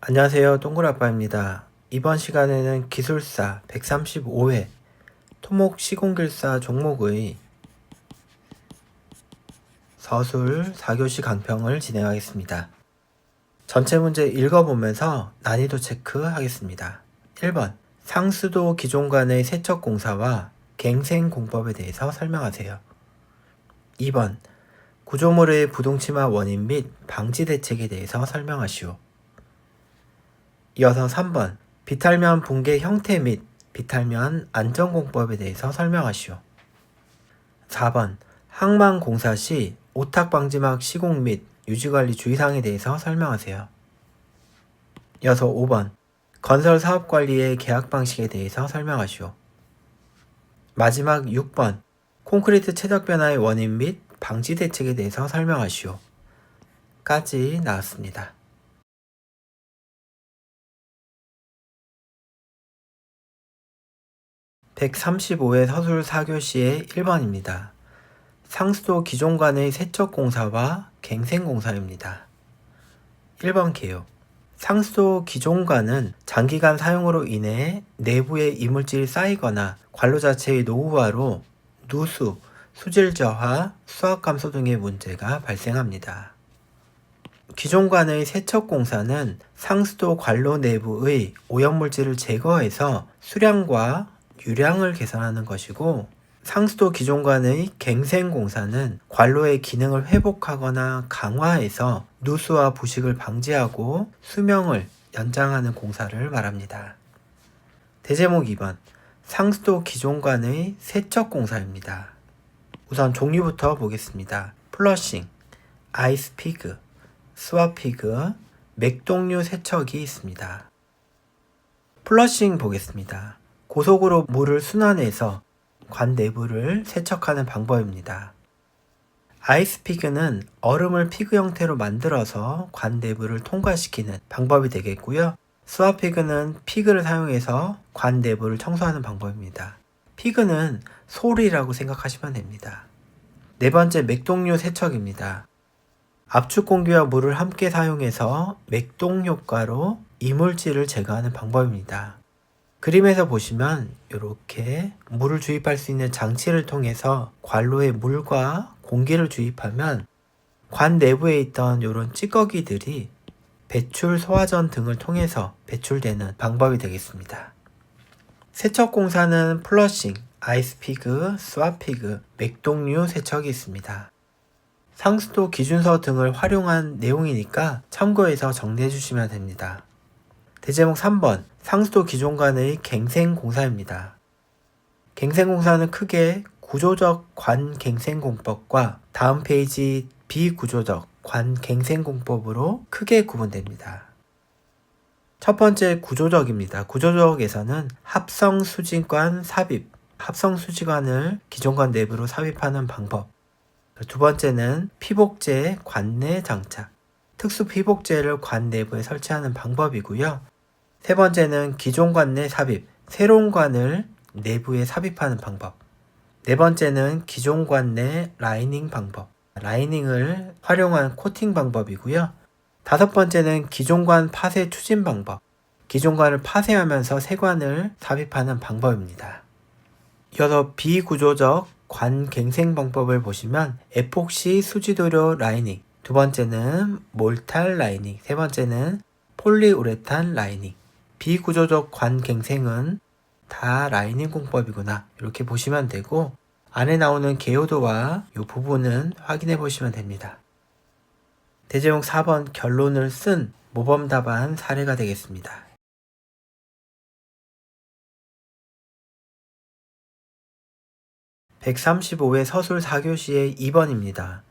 안녕하세요. 동굴아빠입니다. 이번 시간에는 기술사 135회 토목 시공길사 종목의 서술 4교시 강평을 진행하겠습니다. 전체 문제 읽어보면서 난이도 체크하겠습니다. 1번 상수도 기존 간의 세척공사와 갱생공법에 대해서 설명하세요. 2번 구조물의 부동치마 원인 및 방지 대책에 대해서 설명하시오. 이어서 3번 비탈면 붕괴 형태 및 비탈면 안전공법에 대해서 설명하시오. 4번 항만공사 시 오탁 방지막 시공 및 유지관리 주의사항에 대해서 설명하세요. 이어서 5번 건설 사업관리의 계약 방식에 대해서 설명하시오. 마지막 6번 콘크리트 최적 변화의 원인 및 방지 대책에 대해서 설명하시오. 까지 나왔습니다. (135회) 서술 4교시의 1번입니다. 상수도 기존 간의 세척공사와 갱생공사입니다. 1번 개요. 상수도 기존 관은 장기간 사용으로 인해 내부에 이물질이 쌓이거나 관로 자체의 노후화로 누수, 수질 저하, 수압 감소 등의 문제가 발생합니다. 기존 관의 세척공사는 상수도 관로 내부의 오염물질을 제거해서 수량과 유량을 개선하는 것이고, 상수도 기존관의 갱생공사는 관로의 기능을 회복하거나 강화해서 누수와 부식을 방지하고 수명을 연장하는 공사를 말합니다. 대제목 2번 상수도 기존관의 세척공사입니다. 우선 종류부터 보겠습니다. 플러싱, 아이스피그, 스와피그, 맥동류 세척이 있습니다. 플러싱 보겠습니다. 고속으로 물을 순환해서 관 내부를 세척하는 방법입니다. 아이스피그는 얼음을 피그 형태로 만들어서 관 내부를 통과시키는 방법이 되겠고요. 스와피그는 피그를 사용해서 관 내부를 청소하는 방법입니다. 피그는 솔이라고 생각하시면 됩니다. 네 번째 맥동류 세척입니다. 압축 공기와 물을 함께 사용해서 맥동 효과로 이물질을 제거하는 방법입니다. 그림에서 보시면 이렇게 물을 주입할 수 있는 장치를 통해서 관로에 물과 공기를 주입하면 관 내부에 있던 이런 찌꺼기들이 배출 소화전 등을 통해서 배출되는 방법이 되겠습니다. 세척공사는 플러싱, 아이스피그, 스와피그, 맥동류 세척이 있습니다. 상수도 기준서 등을 활용한 내용이니까 참고해서 정리해 주시면 됩니다. 대제목 3번 상수도 기존 간의 갱생공사입니다. 갱생공사는 크게 구조적 관갱생공법과 다음 페이지 비구조적 관갱생공법으로 크게 구분됩니다. 첫 번째 구조적입니다. 구조적에서는 합성수지관 삽입, 합성수지관을 기존관 내부로 삽입하는 방법. 두 번째는 피복제 관내 장착, 특수 피복제를 관 내부에 설치하는 방법이고요. 세 번째는 기존 관 내 삽입, 새로운 관을 내부에 삽입하는 방법. 네 번째는 기존 관 내 라이닝 방법, 라이닝을 활용한 코팅 방법이고요. 다섯 번째는 기존 관 파쇄 추진 방법, 기존 관을 파쇄하면서 새 관을 삽입하는 방법입니다. 이어서 비구조적 관 갱생 방법을 보시면 에폭시 수지도료 라이닝, 두 번째는 몰탈 라이닝, 세 번째는 폴리우레탄 라이닝. 비구조적 관갱생은 다 라이닝 공법이구나 이렇게 보시면 되고, 안에 나오는 개요도와 이 부분은 확인해 보시면 됩니다. 대제목 4번 결론을 쓴 모범 답안 사례가 되겠습니다. (135회) 서술 4교시의 2번입니다.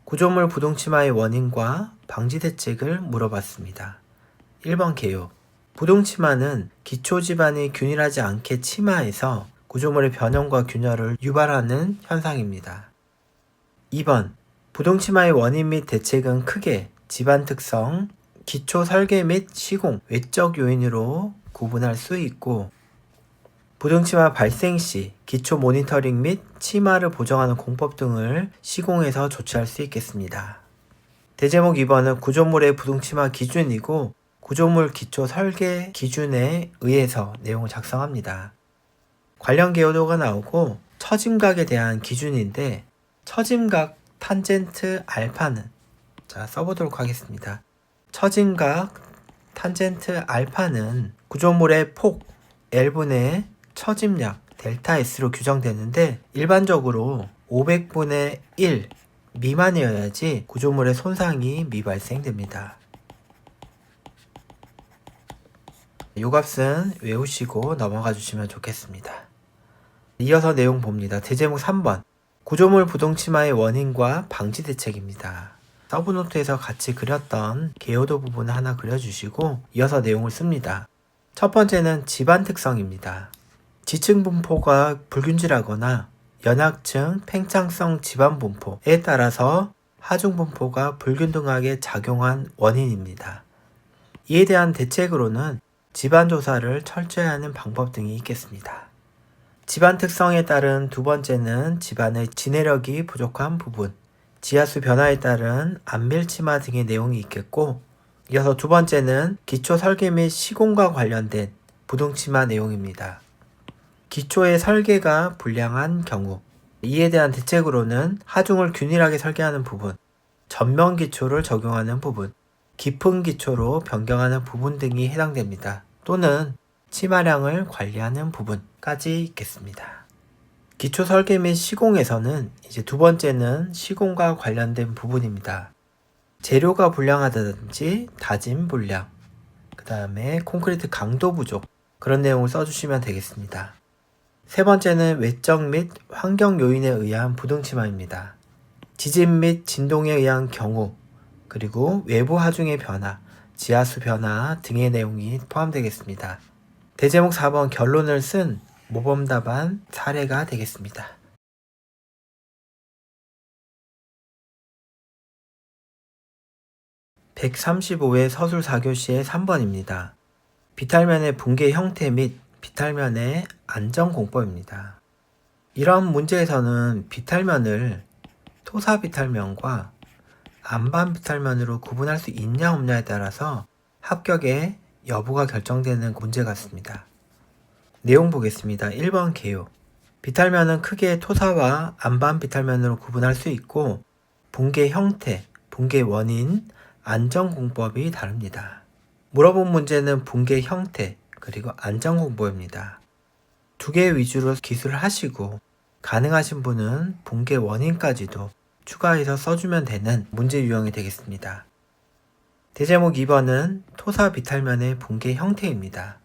구조물 부동치마의 원인과 방지 대책을 물어봤습니다. 1번 개요. 부동치마는 기초지반이 균일하지 않게 치마해서 구조물의 변형과 균열을 유발하는 현상입니다. 2번 부동치마의 원인 및 대책은 크게 지반 특성, 기초 설계 및 시공, 외적 요인으로 구분할 수 있고, 부동치마 발생 시 기초 모니터링 및 치마를 보정하는 공법 등을 시공해서 조치할 수 있겠습니다. 대제목 2번은 구조물의 부동치마 기준이고, 구조물 기초 설계 기준에 의해서 내용을 작성합니다. 관련 개요도가 나오고 처짐각에 대한 기준인데 처짐각 탄젠트 알파는 써보도록 하겠습니다. 처짐각 탄젠트 알파는 구조물의 폭 L분의 처짐력 델타 S로 규정되는데 일반적으로 500분의 1 미만이어야지 구조물의 손상이 미발생됩니다. 이 값은 외우시고 넘어가 주시면 좋겠습니다. 이어서 내용 봅니다. 대제목 3번 구조물 부동치마의 원인과 방지 대책입니다. 서브노트에서 같이 그렸던 개요도 부분을 하나 그려주시고 이어서 내용을 씁니다. 첫 번째는 집안 특성입니다. 지층 분포가 불균질하거나 연약층 팽창성 집안 분포에 따라서 하중 분포가 불균등하게 작용한 원인입니다. 이에 대한 대책으로는 집안 조사를 철저히 하는 방법 등이 있겠습니다. 집안 특성에 따른 두 번째는 집안의 지내력이 부족한 부분, 지하수 변화에 따른 안밀치마 등의 내용이 있겠고, 이어서 두 번째는 기초 설계 및 시공과 관련된 부동치마 내용입니다. 기초의 설계가 불량한 경우, 이에 대한 대책으로는 하중을 균일하게 설계하는 부분, 전면 기초를 적용하는 부분, 깊은 기초로 변경하는 부분 등이 해당됩니다. 또는 치마량을 관리하는 부분까지 있겠습니다. 기초 설계 및 시공에서는 이제 두 번째는 시공과 관련된 부분입니다. 재료가 불량하다든지 다짐 불량, 그 다음에 콘크리트 강도 부족, 그런 내용을 써주시면 되겠습니다. 세 번째는 외적 및 환경 요인에 의한 부동치마입니다. 지진 및 진동에 의한 경우, 그리고 외부 하중의 변화, 지하수 변화 등의 내용이 포함되겠습니다. 대제목 4번 결론을 쓴 모범 답안 사례가 되겠습니다. 135회 서술 4교시의 3번입니다. 비탈면의 붕괴 형태 및 비탈면의 안전공법입니다. 이러한 문제에서는 비탈면을 토사 비탈면과 안반 비탈면으로 구분할 수 있냐 없냐에 따라서 합격의 여부가 결정되는 문제 같습니다. 내용 보겠습니다. 1번 개요. 비탈면은 크게 토사와 안반 비탈면으로 구분할 수 있고 붕괴 형태, 붕괴 원인, 안전공법이 다릅니다. 물어본 문제는 붕괴 형태 그리고 안전공법입니다. 두 개 위주로 기술을 하시고 가능하신 분은 붕괴 원인까지도 추가해서 써주면 되는 문제 유형이 되겠습니다. 대제목 2번은 토사 비탈면의 붕괴 형태입니다.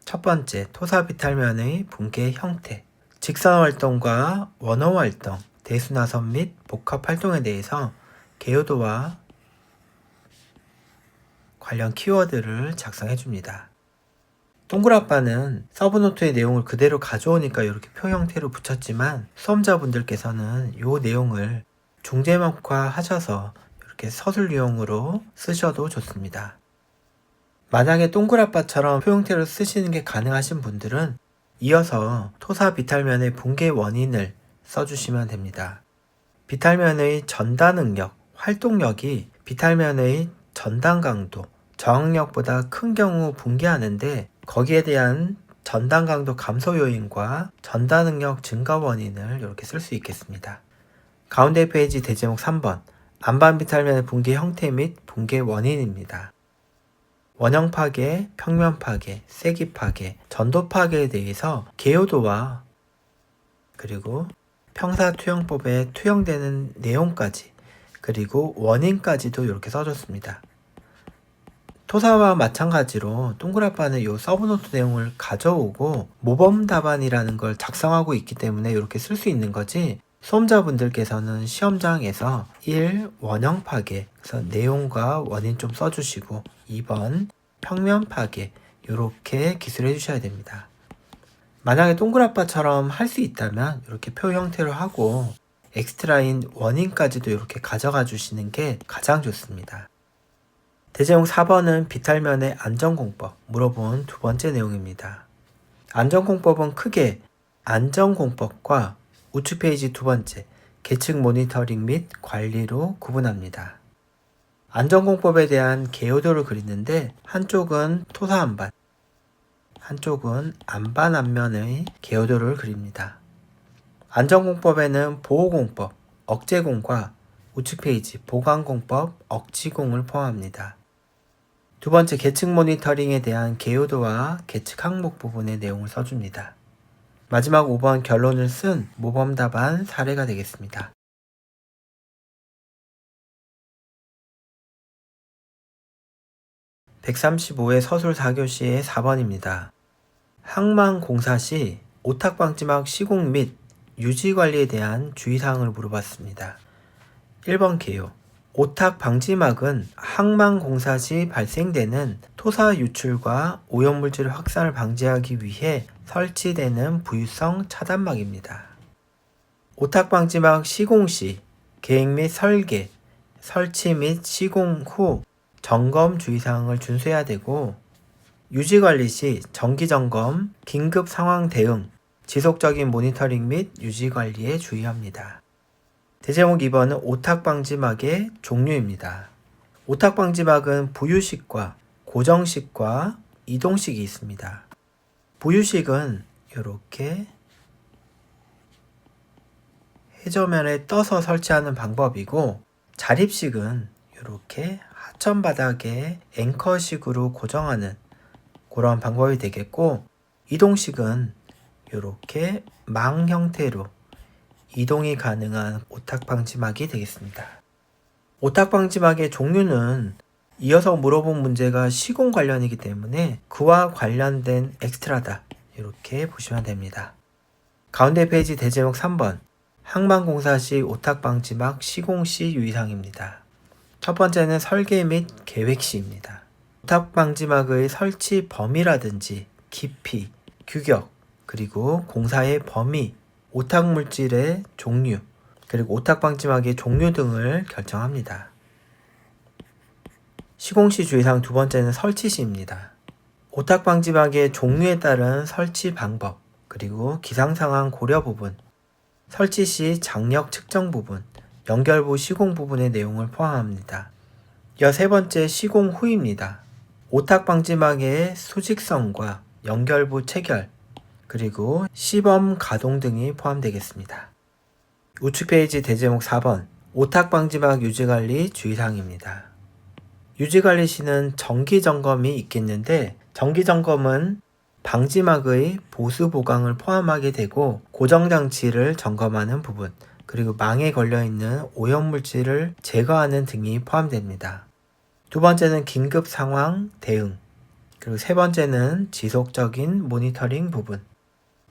첫 번째, 토사 비탈면의 붕괴 형태. 직선 활동과 원호 활동, 대순화선 및 복합 활동에 대해서 개요도와 관련 키워드를 작성해 줍니다. 동그라빠는 서브노트의 내용을 그대로 가져오니까 이렇게 표 형태로 붙였지만 수험자분들께서는 이 내용을 중제목화 하셔서 이렇게 서술유형으로 쓰셔도 좋습니다. 만약에 동그라빠처럼 표 형태로 쓰시는 게 가능하신 분들은 이어서 토사 비탈면의 붕괴 원인을 써주시면 됩니다. 비탈면의 전단 능력, 활동력이 비탈면의 전단 강도, 저항력보다 큰 경우 붕괴하는데 거기에 대한 전단 강도 감소 요인과 전단 능력 증가 원인을 이렇게 쓸 수 있겠습니다. 가운데 페이지 대제목 3번 안반 비탈면의 붕괴 형태 및 붕괴 원인입니다. 원형 파괴, 평면 파괴, 세기 파괴, 전도 파괴에 대해서 개요도와 그리고 평사 투영법에 투영되는 내용까지 그리고 원인까지도 이렇게 써줬습니다. 토사와 마찬가지로 동그라빠는 이 서브노트 내용을 가져오고 모범 답안이라는 걸 작성하고 있기 때문에 이렇게 쓸 수 있는 거지 수험자분들께서는 시험장에서 1. 원형 파괴, 그래서 내용과 원인 좀 써주시고 2번 평면 파괴 이렇게 기술해 주셔야 됩니다. 만약에 동그라빠처럼 할 수 있다면 이렇게 표 형태로 하고 엑스트라인 원인까지도 이렇게 가져가 주시는 게 가장 좋습니다. 대제목 4번은 비탈면의 안전공법 물어본 두 번째 내용입니다. 안전공법은 크게 안전공법과 우측 페이지 두 번째 계층 모니터링 및 관리로 구분합니다. 안전공법에 대한 개요도를 그리는데 한쪽은 토사 안반, 한쪽은 안반 앞면의 개요도를 그립니다. 안전공법에는 보호공법, 억제공과 우측 페이지 보강공법, 억지공을 포함합니다. 두 번째, 계측 모니터링에 대한 개요도와 계측 항목 부분의 내용을 써줍니다. 마지막 5번 결론을 쓴 모범 답안 사례가 되겠습니다. 135회 서술 4교시의 4번입니다. 항만공사 시 오탁방지막 시공 및 유지관리에 대한 주의사항을 물어봤습니다. 1번 개요. 오탁 방지막은 항만공사 시 발생되는 토사 유출과 오염물질 확산을 방지하기 위해 설치되는 부유성 차단막입니다. 오탁 방지막 시공 시 계획 및 설계, 설치 및 시공 후 점검 주의사항을 준수해야 되고, 유지관리 시 정기점검, 긴급 상황 대응, 지속적인 모니터링 및 유지관리에 주의합니다. 대제목 2번은 오탁방지막의 종류입니다. 오탁방지막은 부유식과 고정식과 이동식이 있습니다. 부유식은 이렇게 해저면에 떠서 설치하는 방법이고, 자립식은 이렇게 하천 바닥에 앵커식으로 고정하는 그런 방법이 되겠고, 이동식은 이렇게 망 형태로 이동이 가능한 오탁방지막이 되겠습니다. 오탁방지막의 종류는 이어서 물어본 문제가 시공 관련이기 때문에 그와 관련된 엑스트라다 이렇게 보시면 됩니다. 가운데 페이지 대제목 3번 항만공사 시 오탁방지막 시공 시 유의사항입니다. 첫 번째는 설계 및 계획 시입니다. 오탁방지막의 설치 범위라든지 깊이, 규격, 그리고 공사의 범위, 오탁물질의 종류, 그리고 오탁방지막의 종류 등을 결정합니다. 시공시 주의사항 두 번째는 설치시입니다. 오탁방지막의 종류에 따른 설치 방법, 그리고 기상상황 고려 부분, 설치 시 장력 측정 부분, 연결부 시공 부분의 내용을 포함합니다. 세 번째 시공 후입니다. 오탁방지막의 수직성과 연결부 체결, 그리고 시범 가동 등이 포함되겠습니다. 우측 페이지 대제목 4번 오탁방지막 유지관리 주의사항입니다. 유지관리 시는 정기점검이 있겠는데, 정기점검은 방지막의 보수 보강을 포함하게 되고 고정장치를 점검하는 부분, 그리고 망에 걸려있는 오염물질을 제거하는 등이 포함됩니다. 두 번째는 긴급 상황 대응, 그리고 세 번째는 지속적인 모니터링 부분,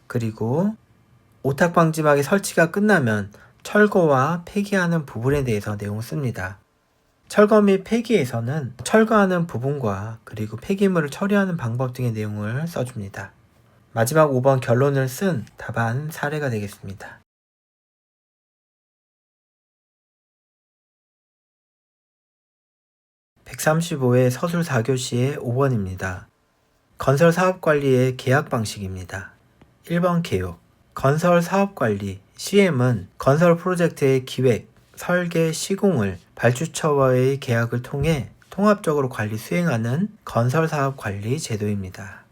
그리고 오탁방지막의 설치가 끝나면 철거와 폐기하는 부분에 대해서 내용을 씁니다. 철거 및 폐기에서는 철거하는 부분과 그리고 폐기물을 처리하는 방법 등의 내용을 써줍니다. 마지막 5번 결론을 쓴 답안 사례가 되겠습니다. 135회 서술 4교시의 5번입니다. 건설 사업관리의 계약 방식입니다. 1번 개요. 건설 사업관리 CM은 건설 프로젝트의 기획, 설계, 시공을 발주처와의 계약을 통해 통합적으로 관리 수행하는 건설 사업 관리 제도입니다.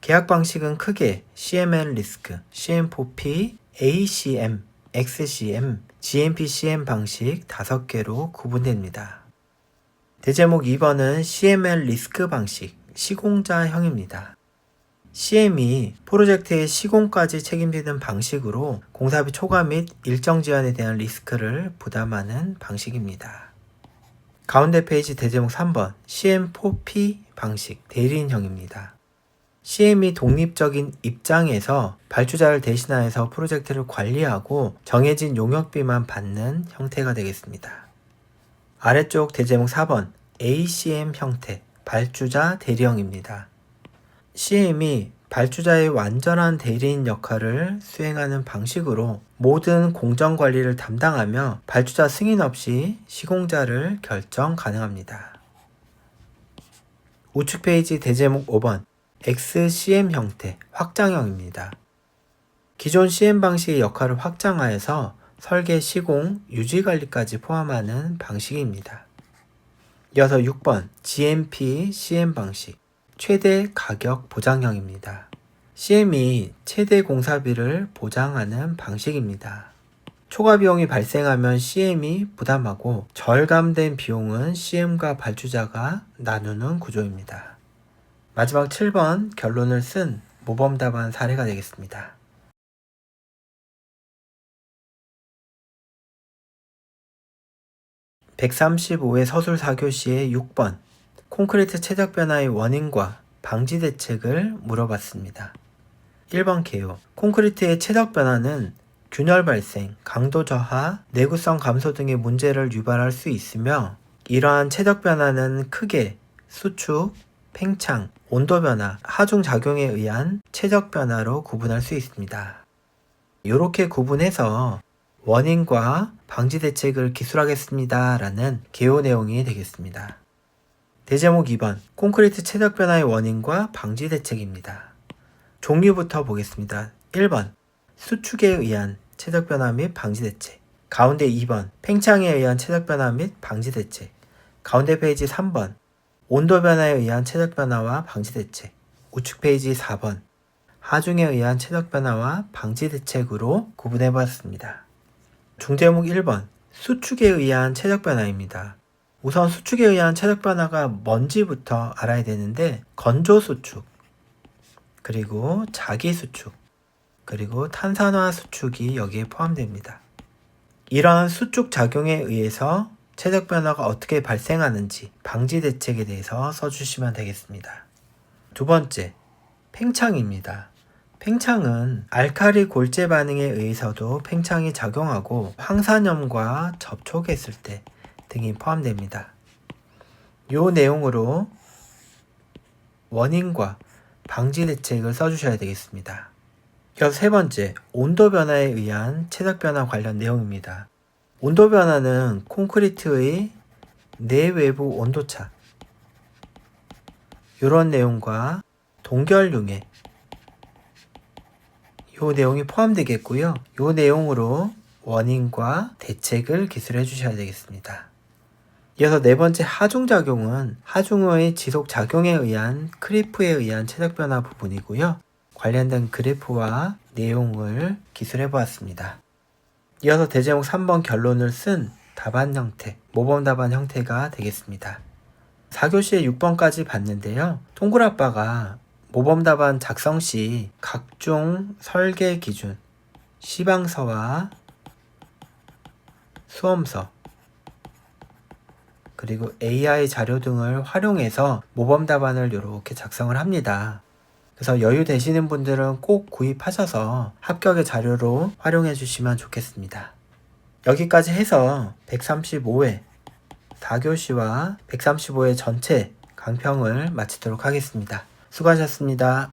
계약 방식은 크게 CML 리스크, CM4P, ACM, XCM, GMP-CM 방식 5개로 구분됩니다. 대제목 2번은 CML 리스크 방식, 시공자형입니다. CM이 프로젝트의 시공까지 책임지는 방식으로 공사비 초과 및 일정 지연에 대한 리스크를 부담하는 방식입니다. 가운데 페이지 대제목 3번 CM4P 방식 대리인형입니다. CM이 독립적인 입장에서 발주자를 대신하여서 프로젝트를 관리하고 정해진 용역비만 받는 형태가 되겠습니다. 아래쪽 대제목 4번 ACM 형태 발주자 대리형입니다. CM이 발주자의 완전한 대리인 역할을 수행하는 방식으로 모든 공정관리를 담당하며 발주자 승인 없이 시공자를 결정 가능합니다. 우측 페이지 대제목 5번 XCM 형태 확장형입니다. 기존 CM 방식의 역할을 확장하여서 설계, 시공, 유지관리까지 포함하는 방식입니다. 이어서 6번 GMP CM 방식 최대 가격 보장형입니다. CM이 최대 공사비를 보장하는 방식입니다. 초과 비용이 발생하면 CM이 부담하고 절감된 비용은 CM과 발주자가 나누는 구조입니다. 마지막 7번 결론을 쓴 모범 답안 사례가 되겠습니다. 135회 서술 4교시의 6번 콘크리트 최적 변화의 원인과 방지 대책을 물어봤습니다. 1번 개요. 콘크리트의 최적 변화는 균열 발생, 강도 저하, 내구성 감소 등의 문제를 유발할 수 있으며 이러한 최적 변화는 크게 수축, 팽창, 온도 변화, 하중 작용에 의한 최적 변화로 구분할 수 있습니다. 이렇게 구분해서 원인과 방지 대책을 기술하겠습니다 라는 개요 내용이 되겠습니다. 대제목 2번 콘크리트 최적 변화의 원인과 방지 대책입니다. 종류부터 보겠습니다. 1번 수축에 의한 최적 변화 및 방지 대책. 가운데 2번 팽창에 의한 최적 변화 및 방지 대책. 가운데 페이지 3번 온도 변화에 의한 최적 변화와 방지 대책. 우측 페이지 4번 하중에 의한 최적 변화와 방지 대책으로 구분해 보았습니다. 중제목 1번 수축에 의한 최적 변화입니다. 우선 수축에 의한 최적 변화가 뭔지부터 알아야 되는데 건조 수축, 그리고 자기 수축, 그리고 탄산화 수축이 여기에 포함됩니다. 이러한 수축 작용에 의해서 최적 변화가 어떻게 발생하는지 방지 대책에 대해서 써주시면 되겠습니다. 두 번째, 팽창입니다. 팽창은 알칼리 골재 반응에 의해서도 팽창이 작용하고 황산염과 접촉했을 때 등이 포함됩니다. 이 내용으로 원인과 방지 대책을 써주셔야 되겠습니다. 이어서 세 번째, 온도 변화에 의한 최적 변화 관련 내용입니다. 온도 변화는 콘크리트의 내외부 온도차 이런 내용과 동결융해 이 내용이 포함되겠고요. 이 내용으로 원인과 대책을 기술해 주셔야 되겠습니다. 이어서 네 번째 하중작용은 하중의 지속작용에 의한 크리프에 의한 최적 변화 부분이고요. 관련된 그래프와 내용을 기술해 보았습니다. 이어서 대제목 3번 결론을 쓴 답안 형태, 모범 답안 형태가 되겠습니다. 4교시에 6번까지 봤는데요. 동그라빠가 모범 답안 작성 시 각종 설계 기준, 시방서와 수험서, 그리고 AI 자료 등을 활용해서 모범 답안을 이렇게 작성을 합니다. 그래서 여유 되시는 분들은 꼭 구입하셔서 합격의 자료로 활용해 주시면 좋겠습니다. 여기까지 해서 135회 4교시와 135회 전체 강평을 마치도록 하겠습니다. 수고하셨습니다.